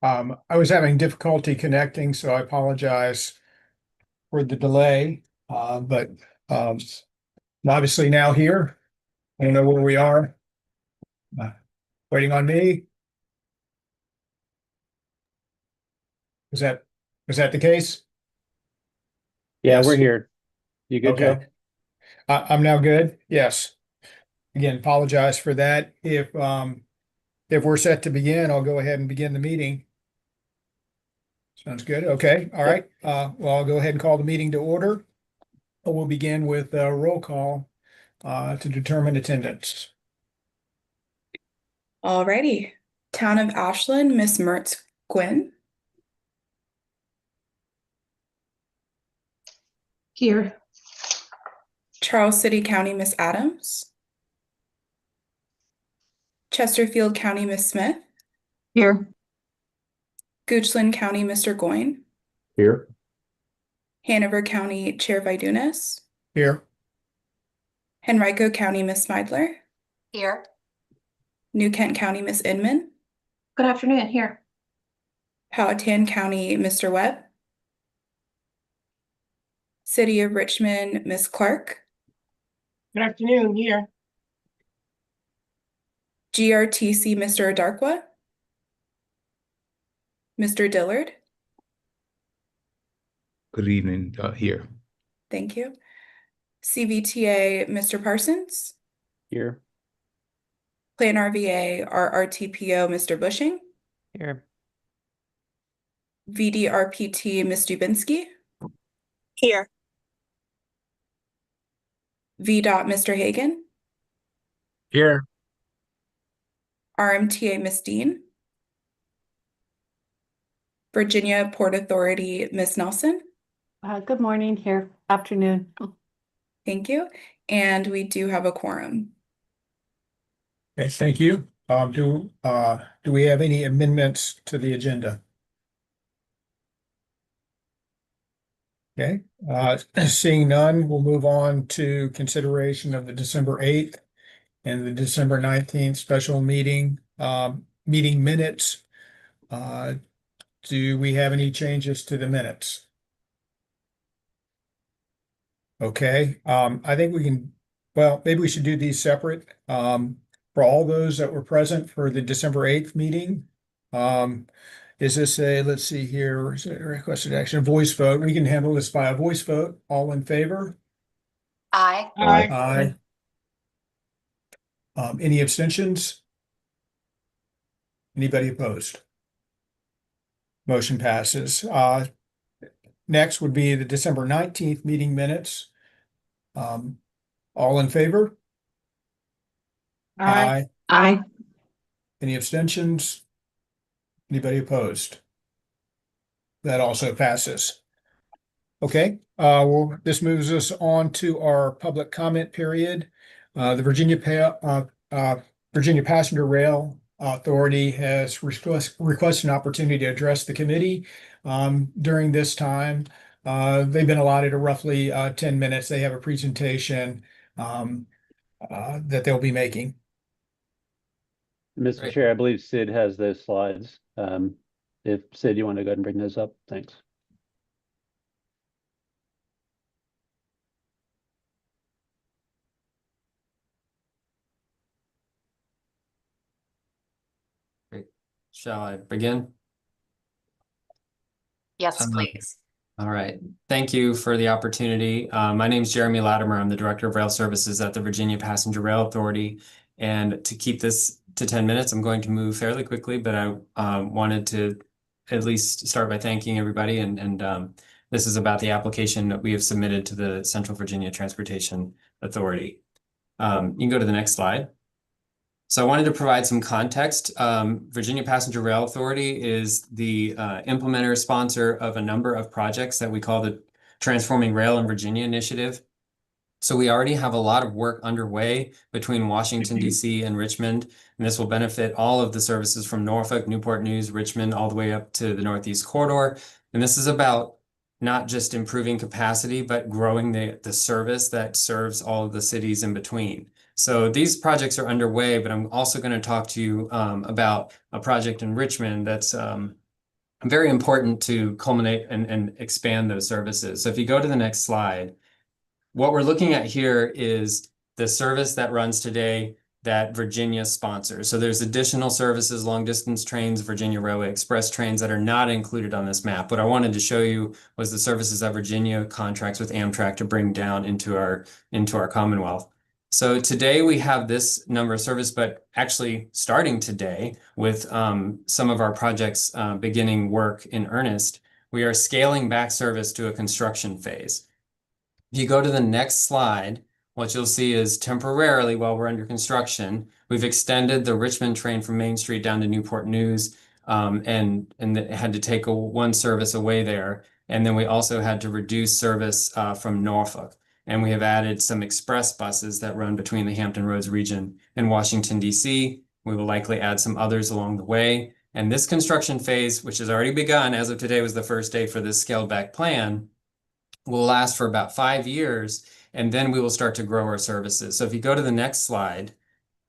I was having difficulty connecting, so I apologize for the delay. But I'm obviously now here. I don't know where we are. Uh, Waiting on me. Is that is that the case? Yeah, we're Yes. here. You good, Okay. Joe? I'm now good. Yes. Again, apologize for that. If we're set to begin, I'll go ahead and begin the meeting. Sounds good. Okay. All Yep. right. Well, I'll go ahead and call the meeting to order. We'll begin with a roll call to determine attendance. Alrighty. Town of Ashland, Miss Mertz Quinn. Here. Charles City County, Miss Adams. Chesterfield County, Miss Smith. Here. Goochland County, Mr. Goyne. Here. Hanover County, Chair Vidunas. Here. Henrico County, Miss Meidler. Here. New Kent County, Miss Inman. Good afternoon. Here. Powhatan County, Mr. Webb. City of Richmond, Miss Clark. Good afternoon, here. GRTC, Mr. Adarkwa. Mr. Dillard. Good evening, here. Thank you. CVTA, Mr. Parsons. Here. Plan RVA, RRTPO, Mr. Bushing. Here. VDRPT, Ms. Dubinsky. Here. VDOT, Mr. Hagan. Here. RMTA, Ms. Dean. Virginia Port Authority, Ms. Nelson. Good morning. Here. Afternoon. Thank you. And we do have a quorum. Okay, thank you. Do we have any amendments to the agenda? Okay, seeing none, we'll move on to consideration of the December 8th and the December 19th special meeting minutes. Do we have any changes to the minutes? Okay, I think we can, well, maybe we should do these separate. For all those that were present for the December 8th meeting, is this let's see here, is it a requested action, voice vote? We can handle this by a voice vote. All in favor? Aye. Aye. Any abstentions? Anybody opposed? Motion passes. Next would be the December 19th meeting minutes. All in favor? Aye. Aye. Any abstentions? Anybody opposed? That also passes. Okay, well, this moves us on to our public comment period. The Virginia Passenger Rail Authority has requested an opportunity to address the committee during this time. They've been allotted a roughly 10 minutes. They have a presentation that they'll be making. Mr. Right. Chair, I believe Sid has those slides. If Sid, you want to go ahead and bring those up? Thanks. Great. Shall I begin? Yes, Um, please. All right. Thank you for the opportunity. My name is Jeremy Latimer. I'm the Director of Rail Services at the Virginia Passenger Rail Authority. And to keep this to 10 minutes, I'm going to move fairly quickly, but I wanted to at least start by thanking everybody. And this is about the application that we have submitted to the Central Virginia Transportation Authority. You can go to the next slide. So I wanted to provide some context. Virginia Passenger Rail Authority is the implementer sponsor of a number of projects that we call the Transforming Rail in Virginia initiative. So we already have a lot of work underway between Washington, D.C. and Richmond, and this will benefit all of the services from Norfolk, Newport News, Richmond, all the way up to the Northeast Corridor. And this is about not just improving capacity, but growing the service that serves all of the cities in between. So these projects are underway, but I'm also going to talk to you about a project in Richmond that's very important to culminate and expand those services. So if you go to the next slide, what we're looking at here is the service that runs today that Virginia sponsors. So there's additional services, long distance trains, Virginia Railway Express trains that are not included on this map. What I wanted to show you was the services that Virginia contracts with Amtrak to bring down into our Commonwealth. So today we have this number of service, but actually starting today with some of our projects beginning work in earnest, we are scaling back service to a construction phase. If you go to the next slide, what you'll see is temporarily while we're under construction, we've extended the Richmond train from Main Street down to Newport News, and it had to take one service away there. And then we also had to reduce service from Norfolk. And we have added some express buses that run between the Hampton Roads region and Washington, D.C. We will likely add some others along the way. And this construction phase, which has already begun, as of today was the first day for this scaled back plan, will last for about 5 years, and then we will start to grow our services. So if you go to the next slide,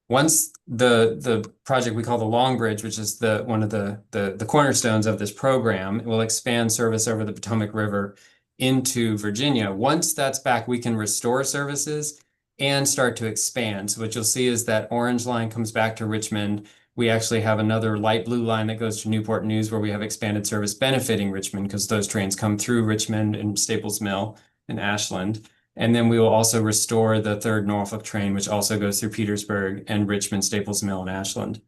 once the project we call the Long Bridge, which is one of the cornerstones of this program, it will expand service over the Potomac River into Virginia. Once that's back, we can restore services and start to expand. So what you'll see is that orange line comes back to Richmond. We actually have another light blue line that goes to Newport News where we have expanded service benefiting Richmond because those trains come through Richmond and Staples Mill and Ashland. And then we will also restore the third Norfolk train, which also goes through Petersburg and Richmond, Staples Mill, and Ashland.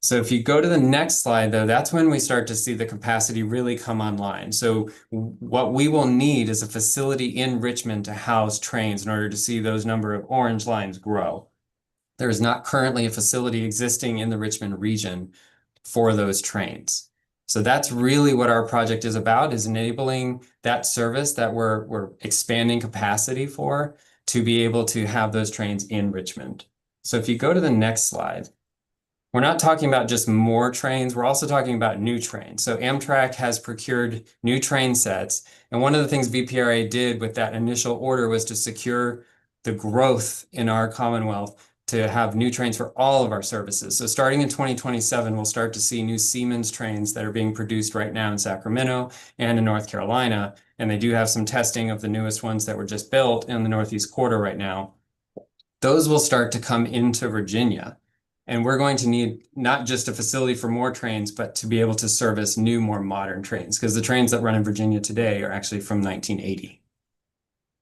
So if you go to the next slide, though, that's when we start to see the capacity really come online. So what we will need is a facility in Richmond to house trains in order to see those number of orange lines grow. There is not currently a facility existing in the Richmond region for those trains. So that's really what our project is about, is enabling that service that we're expanding capacity for to be able to have those trains in Richmond. So if you go to the next slide, we're not talking about just more trains, we're also talking about new trains. So Amtrak has procured new train sets. And one of the things VPRA did with that initial order was to secure the growth in our Commonwealth to have new trains for all of our services. So starting in 2027, we'll start to see new Siemens trains that are being produced right now in Sacramento and in North Carolina. And they do have some testing of the newest ones that were just built in the Northeast Corridor right now. Those will start to come into Virginia. And we're going to need not just a facility for more trains, but to be able to service new, more modern trains, because the trains that run in Virginia today are actually from 1980.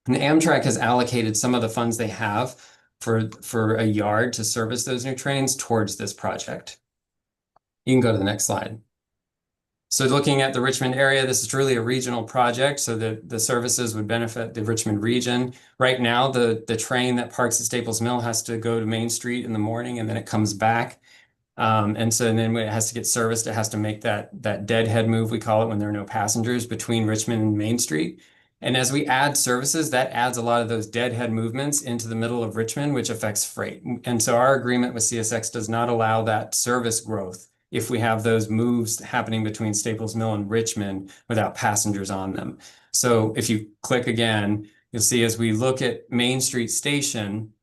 And Amtrak has allocated some of the funds they have for a yard to service those new trains towards this project. You can go to the next slide. So looking at the Richmond area, this is truly a regional project, so the services would benefit the Richmond region. Right now, the train that parks at Staples Mill has to go to Main Street in the morning, and then it comes back. And then when it has to get serviced, it has to make that deadhead move, we call it, when there are no passengers between Richmond and Main Street. And as we add services, that adds a lot of those deadhead movements into the middle of Richmond, which affects freight. And so our agreement with CSX does not allow that service growth if we have those moves happening between Staples Mill and Richmond without passengers on them. So if you click again, you'll see as we look at Main Street Station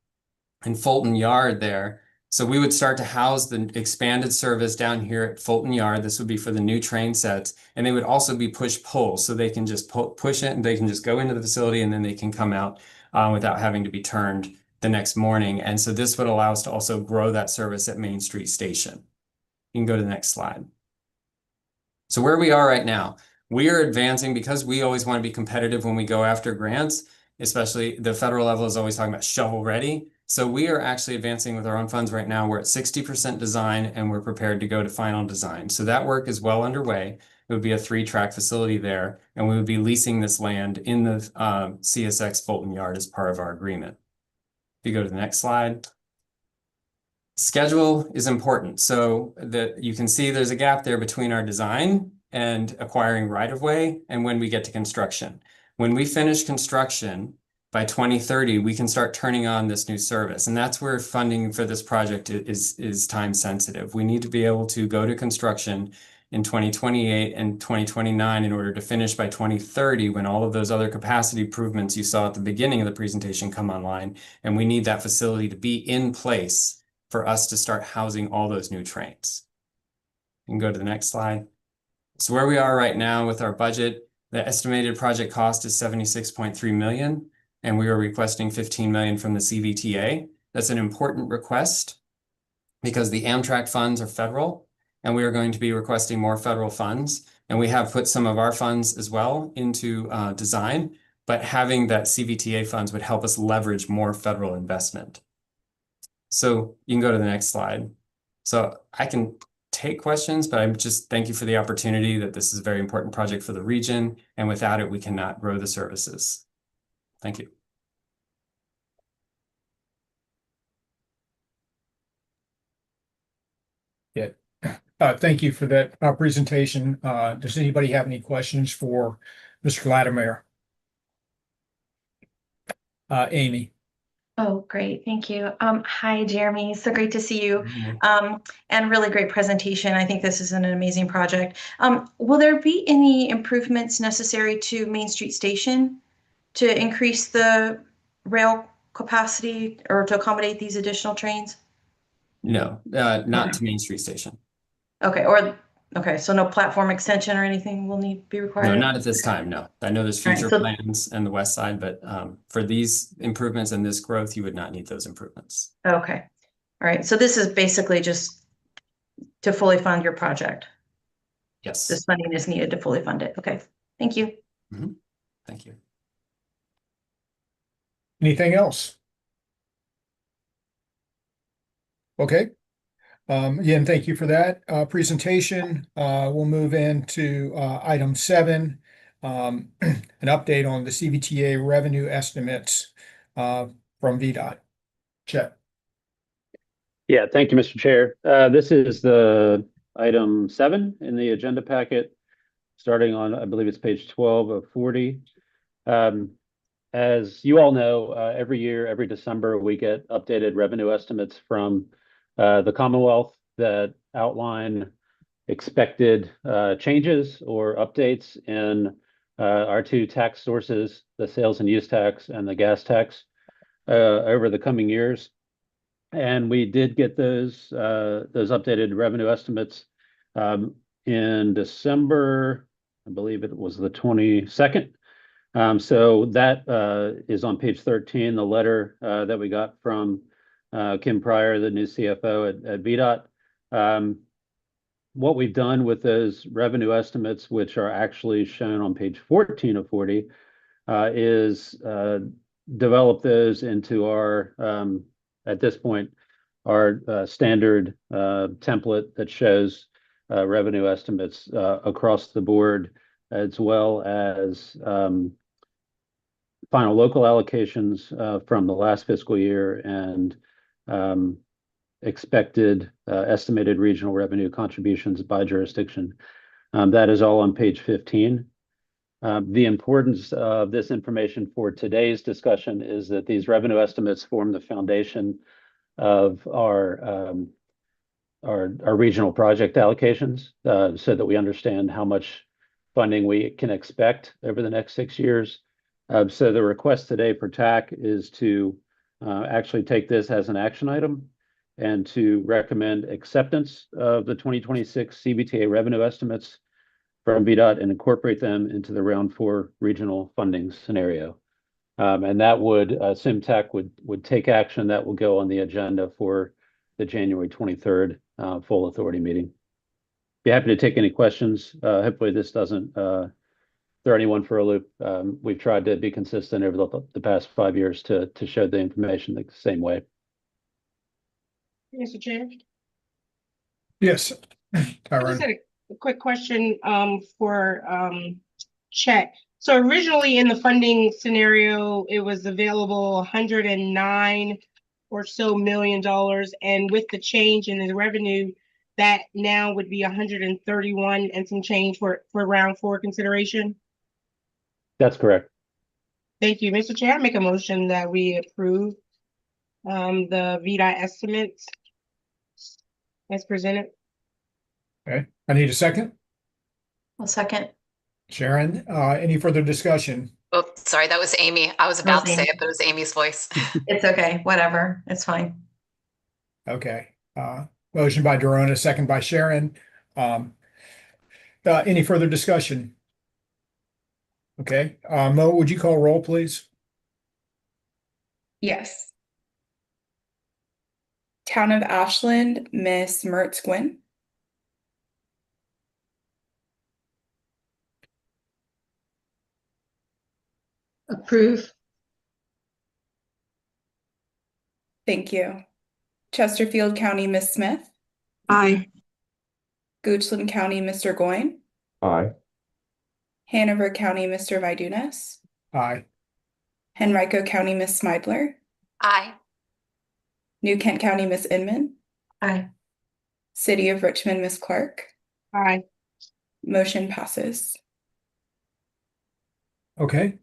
and Fulton Yard there, so we would start to house the expanded service down here at Fulton Yard. This would be for the new train sets, and they would also be push-pull, so they can just push it and they can just go into the facility and then they can come out without having to be turned the next morning. And so this would allow us to also grow that service at Main Street Station. You can go to the next slide. So where we are right now, we are advancing because we always want to be competitive when we go after grants, especially the federal level is always talking about shovel ready. So we are actually advancing with our own funds right now. We're at 60% design and we're prepared to go to final design. So that work is well underway. It would be a 3-track facility there, and we would be leasing this land in the CSX Fulton Yard as part of our agreement. If you go to the next slide. Schedule is important. So that you can see there's a gap there between our design and acquiring right-of-way and when we get to construction. When we finish construction by 2030, we can start turning on this new service. And that's where funding for this project is time sensitive. We need to be able to go to construction in 2028 and 2029 in order to finish by 2030 when all of those other capacity improvements you saw at the beginning of the presentation come online. And we need that facility to be in place for us to start housing all those new trains. You can go to the next slide. So where we are right now with our budget, the estimated project cost is 76.3 million, and we are requesting 15 million from the CVTA. That's an important request because the Amtrak funds are federal, and we are going to be requesting more federal funds. And we have put some of our funds as well into design, but having that CVTA funds would help us leverage more federal investment. So you can go to the next slide. So I can take questions, but I'm just thank you for the opportunity that this is a very important project for the region. And without it, we cannot grow the services. Thank you. Yeah. Thank you for that presentation. Does anybody have any questions for Mr. Latimer? Amy. Oh, great. Thank you. Hi, Jeremy. So great to see you. And really great presentation. I think this is an amazing project. Will there be any improvements necessary to Main Street Station to increase the rail capacity or to accommodate these additional trains? No, not to Main Street Station. Okay, so no platform extension or anything will be required? No, not at this time, no. I know there's All right, future so- plans in the west side, but for these improvements and this growth, you would not need those improvements. Okay. All right. So this is basically just to fully fund your project. Yes. This funding is needed to fully fund it. Okay. Thank you. Thank you. Anything else? Okay. Again, thank you for that presentation. We'll move into item 7, an update on the CVTA revenue estimates from VDOT. Chet. Yeah, thank you, Mr. Chair. This is the item 7 in the agenda packet, starting on, I believe it's page 12 of 40. As you all know, every year, every December, we get updated revenue estimates from the Commonwealth that outline expected changes or updates in our 2 tax sources, the sales and use tax and the gas tax, over the coming years. And we did get those updated revenue estimates in December. I believe it was the 22nd. So that is on page 13, the letter that we got from Kim Pryor, the new CFO at VDOT. What we've done with those revenue estimates, which are actually shown on page 14 of 40, is develop those into our, at this point, our standard template that shows revenue estimates across the board, as well as final local allocations from the last fiscal year and expected estimated regional revenue contributions by jurisdiction. That is all on page 15. The importance of this information for today's discussion is that these revenue estimates form the foundation of our regional project allocations, so that we understand how much funding we can expect over the next 6 years. So the request today for TAC is to actually take this as an action item and to recommend acceptance of the 2026 CVTA revenue estimates from VDOT and incorporate them into the round 4 regional funding scenario. And that would, SimTech would take action that will go on the agenda for the January 23rd full authority meeting. Be happy to take any questions. Hopefully this doesn't throw anyone for a loop. We've tried to be consistent over the past 5 years to show the information the same way. Mr. Chair. Yes. I just Tyrone. had a quick question for Chet. So originally in the funding scenario, it was available 109 or so million dollars, and with the change in the revenue, that now would be 131 and some change for round 4 consideration. That's correct. Thank you, Mr. Chair. I make a motion that we approve the VDOT estimates as presented. Okay. I need a second. Well, second. Sharon, any further discussion? Oh, sorry, that was Amy. I was about to say it, but it was Amy's voice. It's okay. Whatever. It's fine. Okay. Motion by Dorona, second by Sharon. Any further discussion? Okay, Mo, would you call roll, please? Yes. Town of Ashland, Miss Mertz Gwynn. Approve. Thank you. Chesterfield County, Miss Smith. Aye. Goochland County, Mr. Goyne. Aye. Hanover County, Mr. Vidunas. Aye. Henrico County, Miss Smidler. Aye. New Kent County, Miss Inman. Aye. City of Richmond, Miss Clark. Aye. Motion passes. Okay,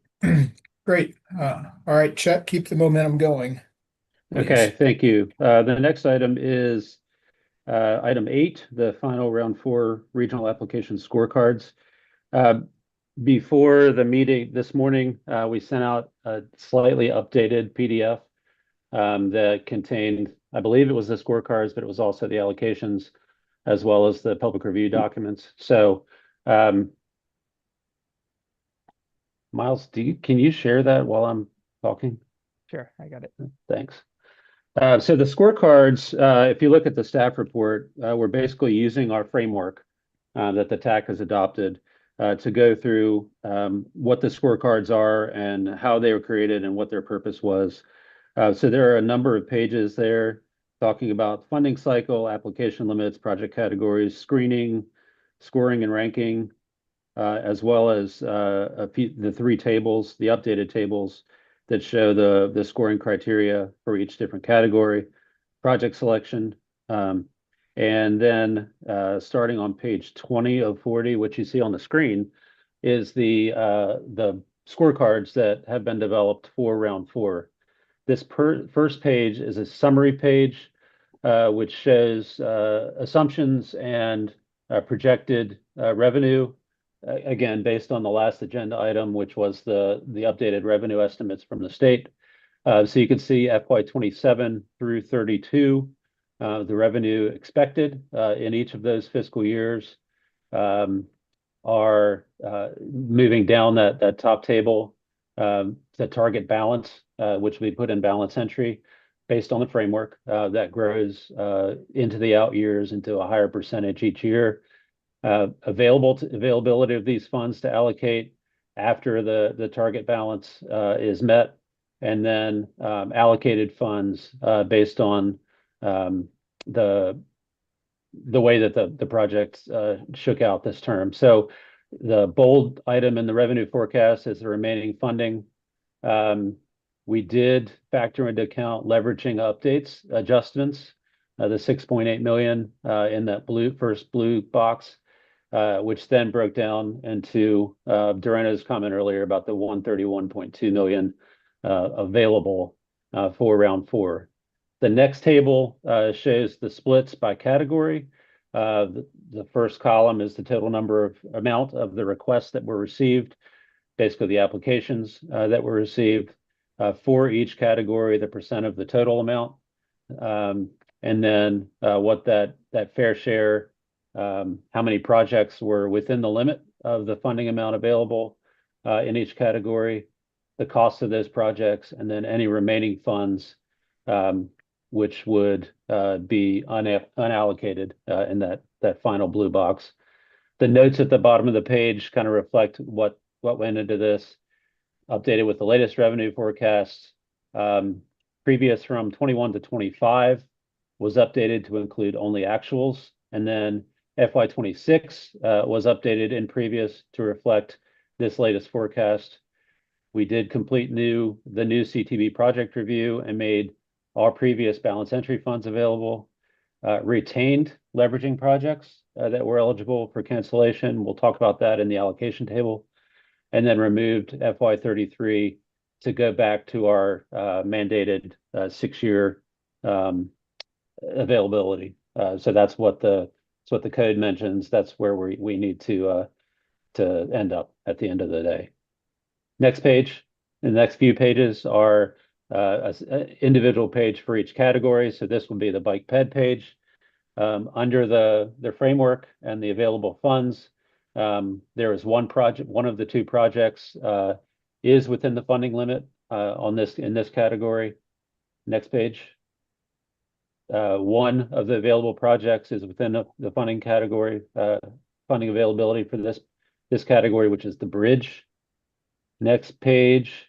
great. All right, Chet, keep the momentum going. Okay, please. thank you. The next item is item 8, the final round 4 regional application scorecards. Before the meeting this morning, we sent out a slightly updated PDF that contained, I believe it was the scorecards, but it was also the allocations as well as the public review documents. So, Miles, can you share that while I'm talking? Sure, I got it. Thanks. So the scorecards, if you look at the staff report, we're basically using our framework that the TAC has adopted to go through what the scorecards are and how they were created and what their purpose was. So there are a number of pages there talking about funding cycle, application limits, project categories, screening, scoring and ranking, as well as the 3 tables, the updated tables that show the scoring criteria for each different category, project selection, and then starting on page 20 of 40, which you see on the screen, is the scorecards that have been developed for round 4. This first page is a summary page, which shows assumptions and projected revenue, again, based on the last agenda item, which was the updated revenue estimates from the state. So you can see FY27 through 32, the revenue expected in each of those fiscal years are moving down that top table, the target balance, which we put in balance entry based on the framework that grows into the out years into a higher percentage each year. Availability of these funds to allocate after the target balance is met, and then allocated funds based on the way that the projects shook out this term. So the bold item in the revenue forecast is the remaining funding. We did factor into account leveraging updates, adjustments, the 6.8 million in that first blue box, which then broke down into Dorana's comment earlier about the 131.2 million available for round 4. The next table shows the splits by category. The first column is the total amount of the requests that were received, basically the applications that were received for each category, the percent of the total amount, and then what that fair share, how many projects were within the limit of the funding amount available in each category, the cost of those projects, and then any remaining funds which would be unallocated in that final blue box. The notes at the bottom of the page kind of reflect what went into this, updated with the latest revenue forecasts. Previous from 21 to 25 was updated to include only actuals, and then FY26 was updated in previous to reflect this latest forecast. We did complete the new CTB project review and made all previous balance entry funds available, retained leveraging projects that were eligible for cancellation. We'll talk about that in the allocation table, and then removed FY33 to go back to our mandated 6-year availability. So that's what the code mentions. That's where we need to end up at the end of the day. Next page. The next few pages are an individual page for each category. So this will be the bike ped page. Under the framework and the available funds, There is one project, one of the two projects is within the funding limit in this category. Next page. One of the available projects is within the funding category, funding availability for this category, which is the bridge. Next page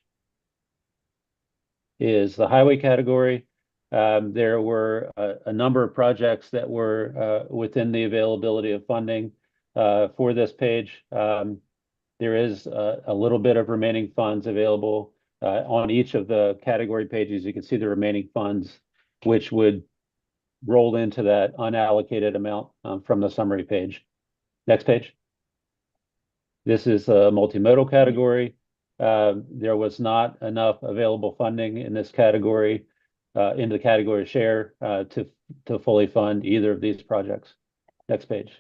is the highway category. There were a number of projects that were within the availability of funding for this page. There is a little bit of remaining funds available on each of the category pages. You can see the remaining funds, which would roll into that unallocated amount from the summary page. Next page. This is a multimodal category. There was not enough available funding in this category, in the category share, to fully fund either of these projects. Next page.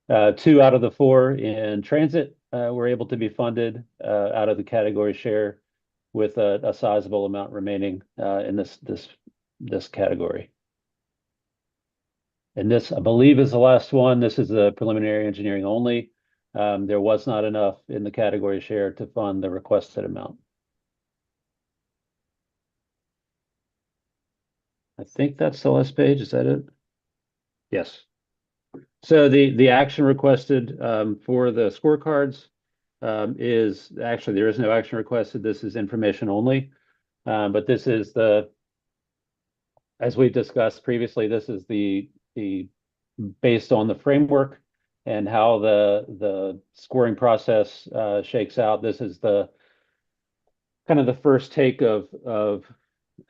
2 out of the 4 in transit were able to be funded out of the category share, with a sizable amount remaining in this category. And this, I believe, is the last one. This is the preliminary engineering only. There was not enough in the category share to fund the requested amount. I think that's the last page. Is that it? Yes. So the action requested for the scorecards is actually, there is no action requested. This is information only. But this is as we've discussed previously, this is the based on the framework and how the scoring process shakes out. This is the kind of the first take of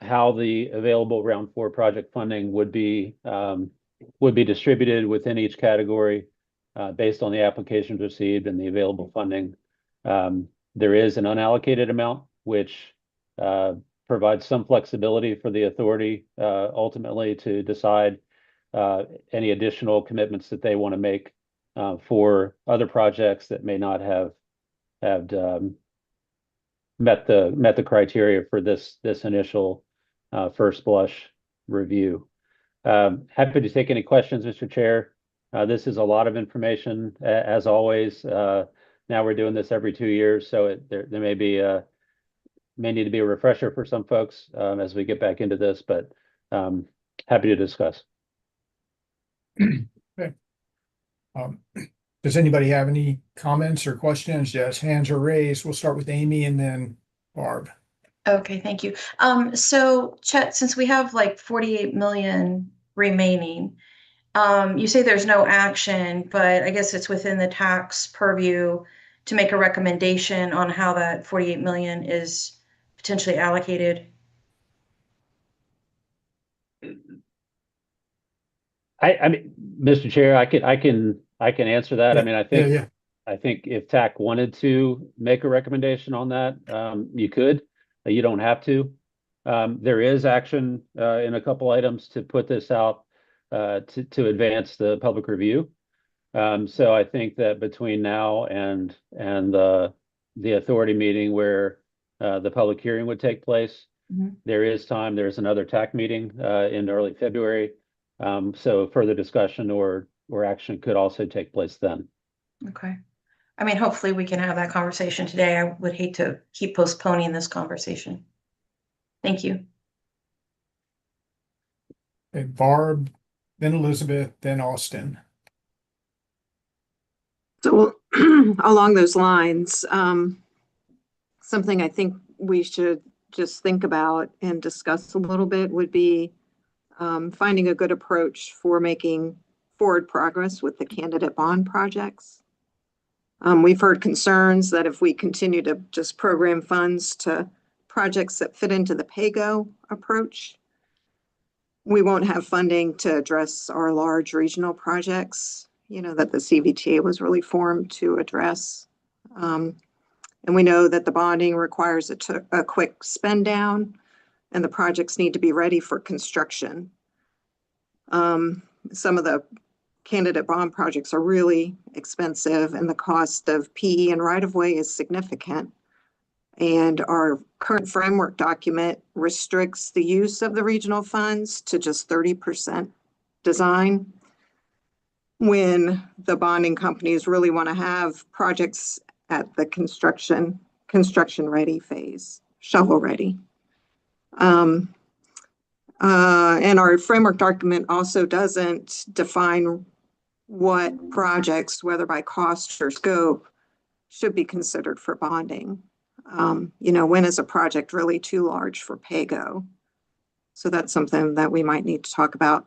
how the available round 4 project funding would be distributed within each category based on the applications received and the available funding. There is an unallocated amount, which provides some flexibility for the authority ultimately to decide any additional commitments that they want to make for other projects that may not have met the criteria for this initial first blush review. Happy to take any questions, Mr. Chair. This is a lot of information, as always. Now we're doing this every 2 years, so there may need to be a refresher for some folks as we get back into this, but happy to discuss. Okay. Does anybody have any comments or questions? Yes, hands are raised. We'll start with Amy and then Barb. Okay, thank you. So Chet, since we have like 48 million remaining, you say there's no action, but I guess it's within the tax purview to make a recommendation on how that 48 million is potentially allocated. I mean, Mr. Chair, I can answer that. Yeah, I mean, yeah. I think if TAC wanted to make a recommendation on that, you could. You don't have to. There is action in a couple items to put this out to advance the public review. So I think that between now and the authority meeting where the public hearing would take place, there is time. There's another TAC meeting in early February. So further discussion or action could also take place then. Okay. I mean, hopefully we can have that conversation today. I would hate to keep postponing this conversation. Thank you. Okay, Barb, then Elizabeth, then Austin. So along those lines, something I think we should just think about and discuss a little bit would be finding a good approach for making forward progress with the candidate bond projects. We've heard concerns that if we continue to just program funds to projects that fit into the PAYGO approach, we won't have funding to address our large regional projects, that the Cvta was really formed to address. And we know that the bonding requires a quick spend down, and the projects need to be ready for construction. Some of the candidate bond projects are really expensive, and the cost of PE and right-of-way is significant. And our current framework document restricts the use of the regional funds to just 30% design. when the bonding companies really want to have projects at the construction ready phase, shovel ready. And our framework document also doesn't define what projects, whether by cost or scope, should be considered for bonding. When is a project really too large for pay-go? So that's something that we might need to talk about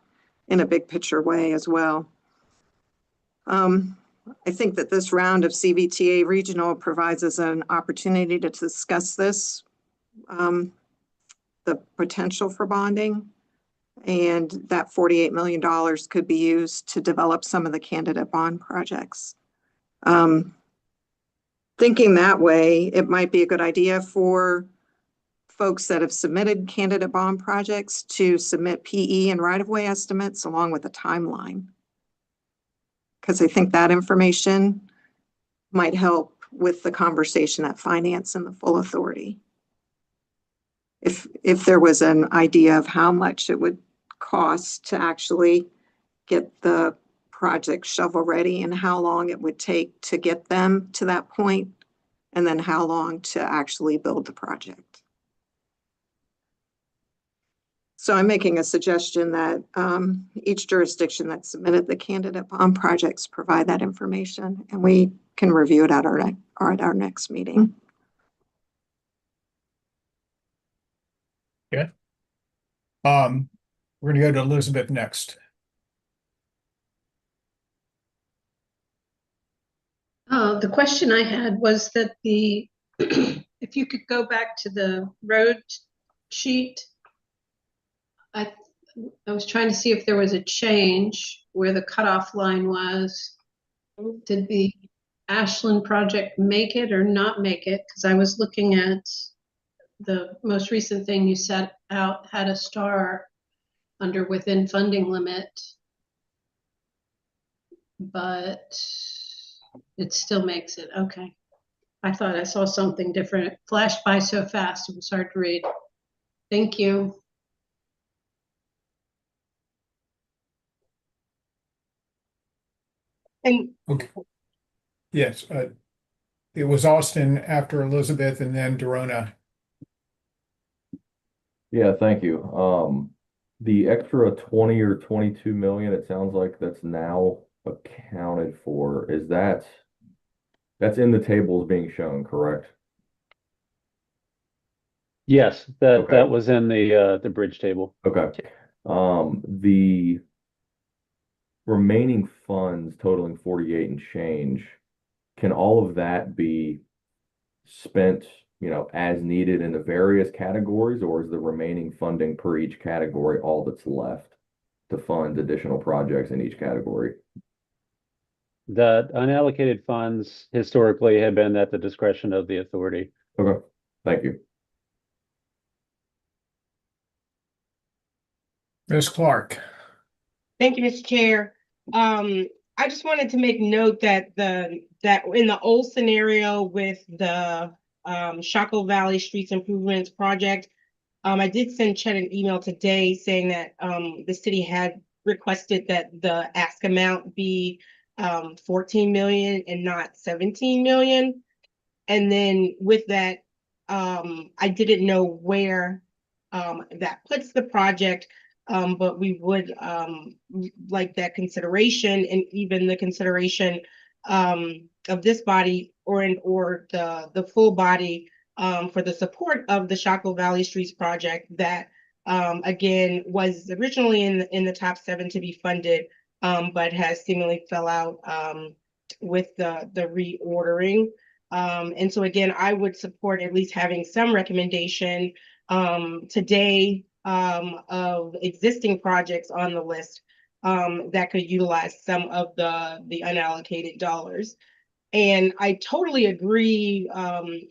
in a big picture way as well. I think that this round of CVTA Regional provides us an opportunity to discuss this, the potential for bonding, and that $48 million could be used to develop some of the candidate bond projects. Thinking that way, it might be a good idea for folks that have submitted candidate bond projects to submit PE and right-of-way estimates along with a timeline. Because I think that information might help with the conversation at finance and the full authority. If there was an idea of how much it would cost to actually get the project shovel ready and how long it would take to get them to that point, and then how long to actually build the project. So I'm making a suggestion that each jurisdiction that submitted the candidate bond projects provide that information, and we can review it at our next meeting. Okay. We're gonna go to Elizabeth next. The question I had was that if you could go back to the road sheet, I was trying to see if there was a change where the cutoff line was. Did the Ashland project make it or not make it? Because I was looking at the most recent thing you set out, had a star under within funding limit, but it still makes it. Okay. I thought I saw something different. It flashed by so fast, it was hard to read. Thank you. And Okay. Yes, it was Austin after Elizabeth and then Dorona. Yeah, thank you. The extra 20 or 22 million, it sounds like that's now accounted for. That's in the tables being shown, correct? Yes, that Okay. that was in the bridge table. Okay. The remaining funds totaling 48 and change, can all of that be spent, as needed in the various categories, or is the remaining funding per each category all that's left to fund additional projects in each category? The unallocated funds historically have been at the discretion of the authority. Okay, thank you. Ms. Clark. thank you, Mr. Chair. I just wanted to make note that in the old scenario with the Shaco Valley Streets Improvements Project, I did send Chet an email today saying that the city had requested that the ask amount be 14 million and not 17 million. And then with that, I didn't know where that puts the project, but we would like that consideration, and even the consideration of this body or the full body for the support of the Shaco Valley Streets project that again was originally in the top 7 to be funded, but has seemingly fell out with the reordering. And so again, I would support at least having some recommendation today of existing projects on the list that could utilize some of the unallocated dollars. And I totally agree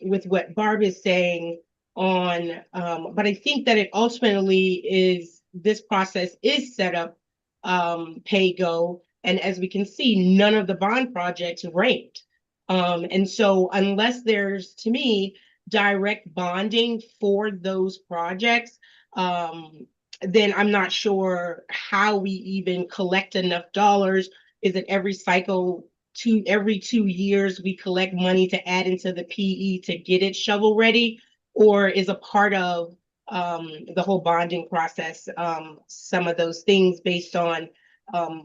with what Barb is saying on, but I think that it ultimately is, this process is set up pay-go. And as we can see, none of the bond projects ranked. And so unless there's, to me, direct bonding for those projects, then I'm not sure how we even collect enough dollars Is it every cycle, every 2 years, we collect money to add into the PE to get it shovel ready? Or is a part of the whole bonding process, some of those things based on,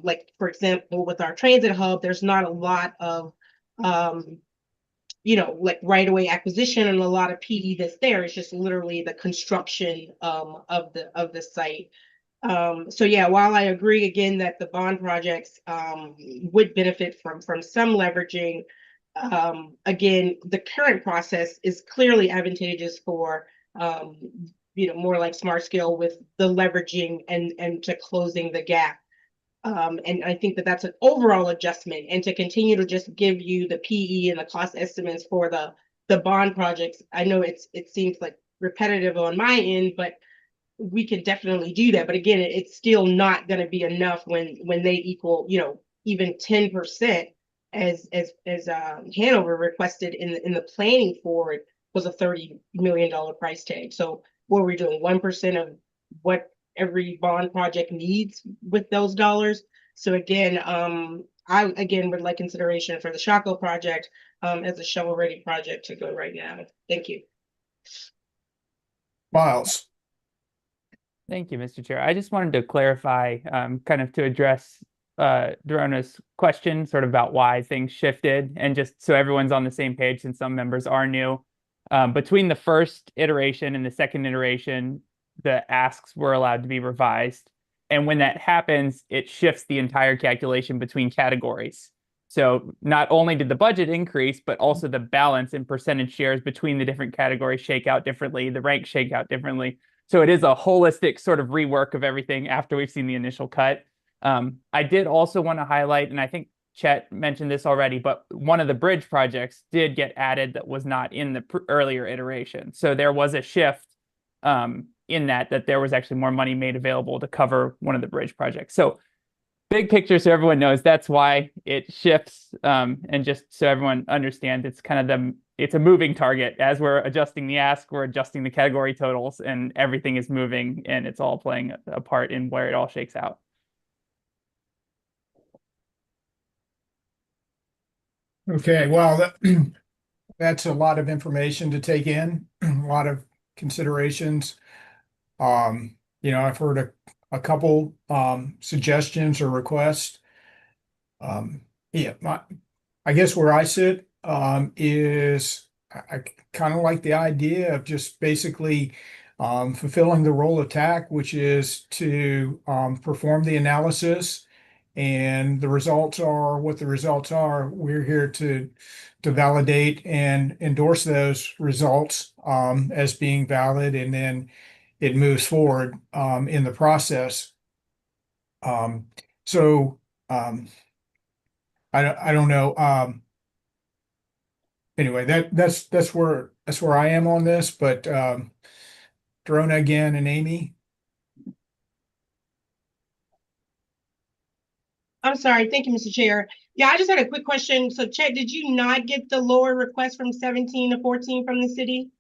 like, for example, with our transit hub, there's not a lot of, like right-of-way acquisition and a lot of PE that's there. It's just literally the construction of the site. So yeah, while I agree again that the bond projects would benefit from some leveraging, again, the current process is clearly advantageous for more like smart scale with the leveraging and to closing the gap. And I think that that's an overall adjustment, and to continue to just give you the PE and the cost estimates for the bond projects. I know it seems like repetitive on my end, but we can definitely do that. But again, it's still not going to be enough when they equal, even 10%, as Hanover requested in the planning for it, was a $30 million price tag. So what are we doing? 1% of what every bond project needs with those dollars. So again, I again would like consideration for the Shaco project as a shovel ready project to go right now. Thank you. Miles. Thank you, Mr. Chair. I just wanted to clarify, kind of to address Dorona's question, sort of about why things shifted, and just so everyone's on the same page, since some members are new. Between the first iteration and the second iteration, the asks were allowed to be revised. And when that happens, it shifts the entire calculation between categories. So not only did the budget increase, but also the balance in percentage shares between the different categories shake out differently, the ranks shake out differently. So it is a holistic sort of rework of everything after we've seen the initial cut. I did also want to highlight, and I think Chet mentioned this already, but one of the bridge projects did get added that was not in the earlier iteration. So there was a shift in that there was actually more money made available to cover one of the bridge projects. So big picture, so everyone knows, that's why it shifts. And just so everyone understands, it's kind of it's a moving target. As we're adjusting the ask, we're adjusting the category totals, and everything is moving, and it's all playing a part in where it all shakes out. Okay, well, that's a lot of information to take in, a lot of considerations. I've heard a couple suggestions or requests. I guess where I sit is I kind of like the idea of just basically fulfilling the role of TAC, which is to perform the analysis, and the results are what the results are. We're here to validate and endorse those results as being valid, and then it moves forward in the process. So I don't know. Anyway, that's where I am on this, but Drona again and Amy. I'm sorry. Thank you, Mr. Chair. Yeah, I just had a quick question. So, Chet, did you not get the lower request from 17 to 14 from the city?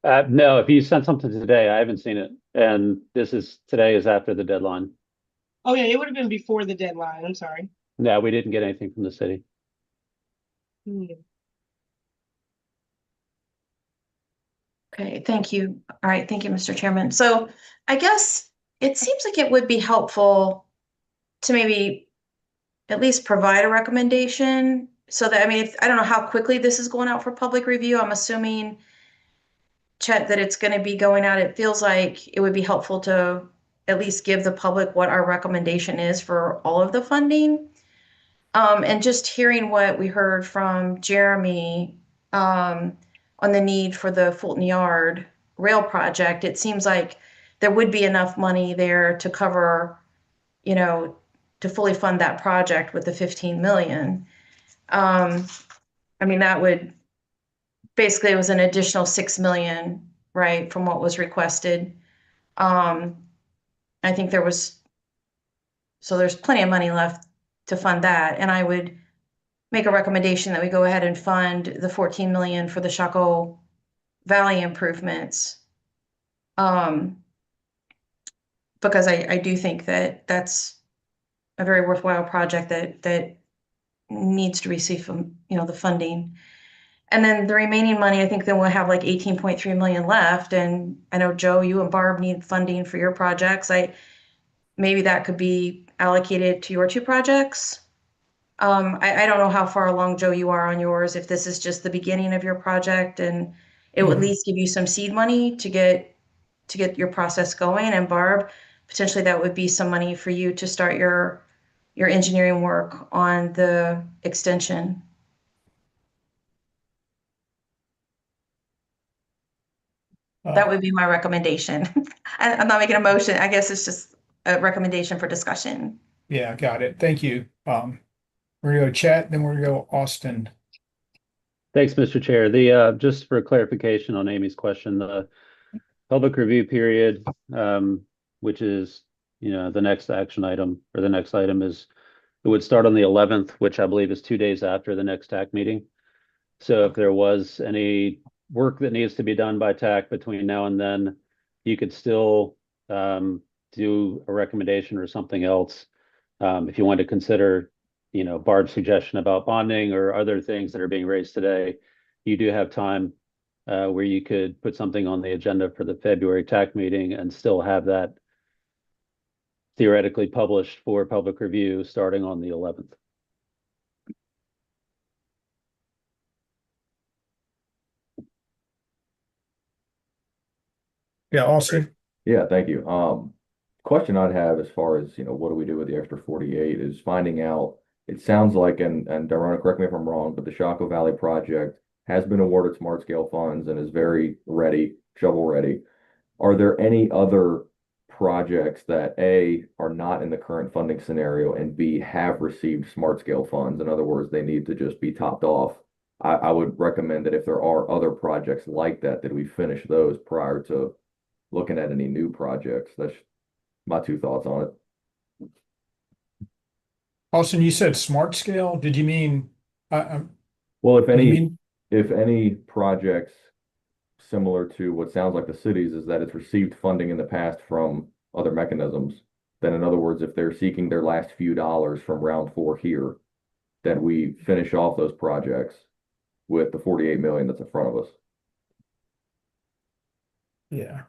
No, if you sent something today, I haven't seen it. And today is after the deadline. Oh, yeah, it would have been before the deadline. I'm sorry. No, we didn't get anything from the city. Okay, thank you. All right, thank you, Mr. Chairman. So I guess it seems like it would be helpful to maybe at least provide a recommendation, so that, I mean, I don't know how quickly this is going out for public review. I'm assuming, Chet, that it's going to be going out. It feels like it would be helpful to at least give the public what our recommendation is for all of the funding. And just hearing what we heard from Jeremy on the need for the Fulton Yard rail project, it seems like there would be enough money there to cover, to fully fund that project with the 15 million. I mean, that would basically, it was an additional 6 million, right, from what was requested. I think there's plenty of money left to fund that. And I would make a recommendation that we go ahead and fund the 14 million for the Shaco Valley improvements. because I do think that that's a very worthwhile project that needs to receive the funding. And then the remaining money, I think then we'll have like 18.3 million left. And I know, Joe, you and Barb need funding for your projects. Maybe that could be allocated to your two projects. I don't know how far along, Joe, you are on yours, if this is just the beginning of your project and it would at least give you some seed money to get your process going. And Barb, potentially that would be some money for you to start your engineering work on the extension. That would be my recommendation. I'm not making a motion. I guess it's just a recommendation for discussion. Yeah, got it. Thank you. We're gonna go Chet, then we're gonna go Austin. Thanks, Mr. Chair. Just for clarification on Amy's question, the public review period, which is, the next action item, or the next item is, it would start on the 11th, which I believe is 2 days after the next TAC meeting. So if there was any work that needs to be done by TAC between now and then, you could still do a recommendation or something else. If you want to consider, Barb's suggestion about bonding or other things that are being raised today, you do have time where you could put something on the agenda for the February TAC meeting and still have that theoretically published for public review starting on the 11th. Yeah, Austin. Yeah, thank you. Question I'd have as far as, what do we do with the extra 48 is finding out, it sounds like, and Darona, correct me if I'm wrong, but the Chaco Valley project has been awarded smart scale funds and is very ready, shovel ready. Are there any other projects that A, are not in the current funding scenario, and B, have received smart scale funds? In other words, they need to just be topped off. I would recommend that if there are other projects like that, that we finish those prior to looking at any new projects. That's my 2 thoughts on it. Austin, you said smart scale. Did you mean? Well, if you any, mean? if any projects similar to what sounds like the cities is that it's received funding in the past from other mechanisms, then in other words, if they're seeking their last few dollars from round 4 here, then we finish off those projects with the 48 million that's in front of us. Yeah.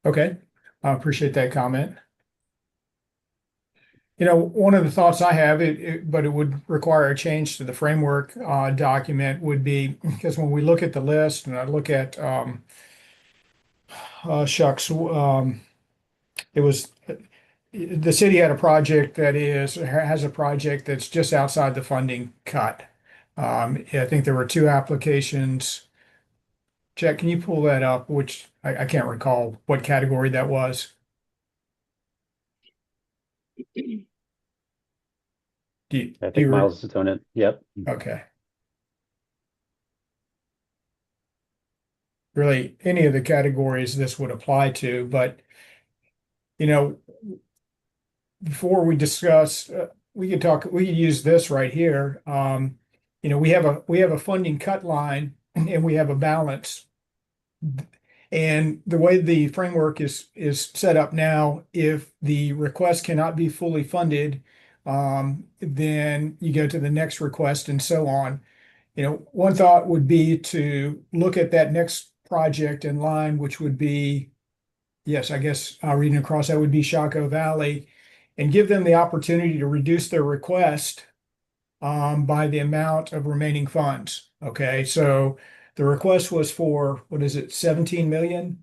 Okay. I appreciate that comment. One of the thoughts I have, but it would require a change to the framework document, would be because when we look at the list and I look at shucks, it was the city had a project has a project that's just outside the funding cut. I think there were 2 applications. Jack, can you pull that up? Which I can't recall what category that was. I think Miles is on it. Yep. Okay. Really, any of the categories this would apply to, but before we discuss, we could use this right here. We have a funding cut line and we have a balance. And the way the framework is set up now, if the request cannot be fully funded, then you go to the next request and so on. One thought would be to look at that next project in line, which would be, yes, I guess reading across, that would be Chaco Valley, and give them the opportunity to reduce their request by the amount of remaining funds. Okay, so the request was for, what is it, 17 million?